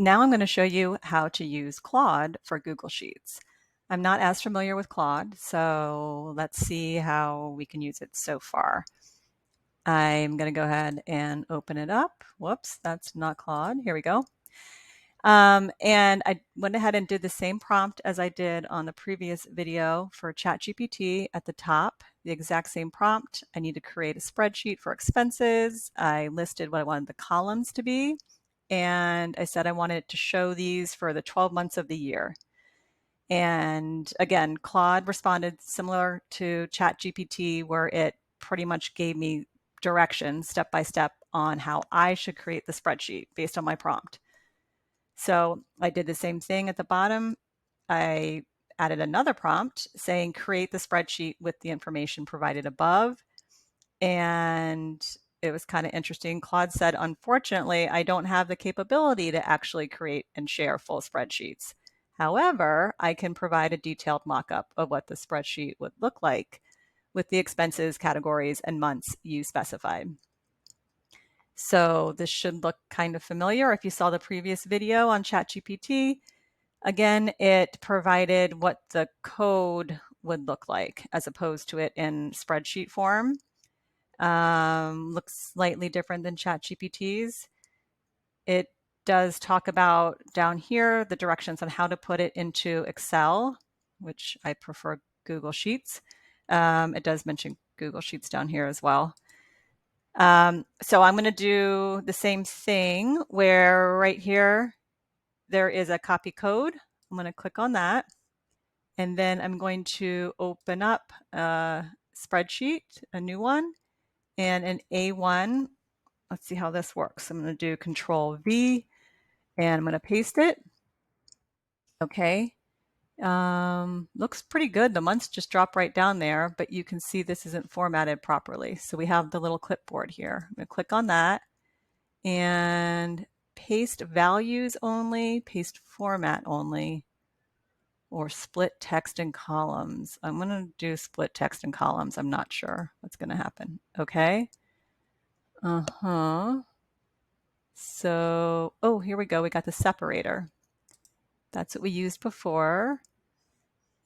Now I'm going to show you how to use Claude for Google Sheets. I'm not as familiar with Claude, so let's see how we can use it so far. I'm going to go ahead and open it up. Whoops, that's not Claude. Here we go. And I went ahead and did the same prompt as I did on the previous video for ChatGPT at the top, the exact same prompt. I need to create a spreadsheet for expenses. I listed what I wanted the columns to be, and I said I wanted to show these for the 12 months of the year. And again, Claude responded similar to ChatGPT, where it pretty much gave me directions step by step on how I should create the spreadsheet based on my prompt. So I did the same thing at the bottom. I added another prompt saying create the spreadsheet with the information provided above. And it was kind of interesting. Claude said, unfortunately, I don't have the capability to actually create and share full spreadsheets. However, I can provide a detailed mock-up of what the spreadsheet would look like with the expenses, categories, and months you specified. So this should look kind of familiar if you saw the previous video on ChatGPT. Again, it provided what the code would look like as opposed to it in spreadsheet form. Looks slightly different than ChatGPT's. It does talk about down here the directions on how to put it into Excel, which I prefer Google Sheets. It does mention Google Sheets down here as well. So I'm going to do the same thing where right here there is a copy code. I'm going to click on that. And then I'm going to open up a spreadsheet, a new one, and an A1. Let's see how this works. I'm going to do Control V and I'm going to paste it. Okay. Looks pretty good. The months just drop right down there, but you can see this isn't formatted properly. So we have the little clipboard here. I'm going to click on that and paste values only, paste format only, or split text and columns. I'm going to do split text and columns. I'm not sure what's going to happen. Okay. So, oh, here we go. We got the separator. That's what we used before.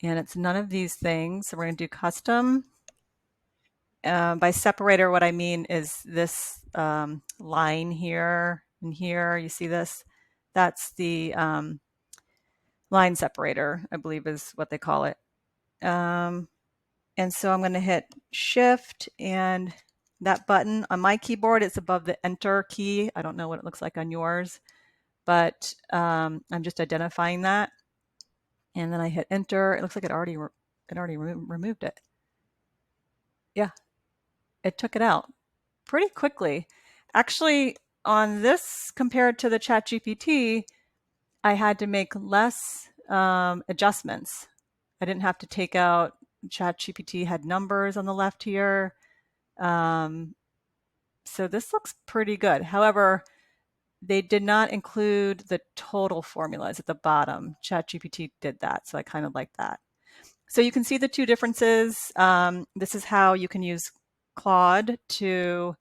And it's none of these things. So we're going to do custom. By separator, what I mean is this line here and here. You see this? That's the line separator, I believe is what they call it. And so I'm going to hit Shift, and that button on my keyboard, it's above the Enter key. I don't know what it looks like on yours, but I'm just identifying that. And then I hit Enter. It looks like it already removed it. Yeah, it took it out pretty quickly. Actually, on this compared to the ChatGPT, I had to make less adjustments. I didn't have to take out. ChatGPT had numbers on the left here. So this looks pretty good. However, they did not include the total formulas at the bottom. ChatGPT did that, so I kind of like that. So you can see the two differences. This is how you can use Claude to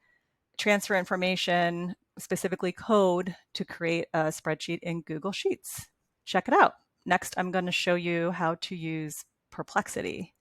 transfer information, specifically code, to create a spreadsheet in Google Sheets. Check it out. Next, I'm going to show you how to use Perplexity.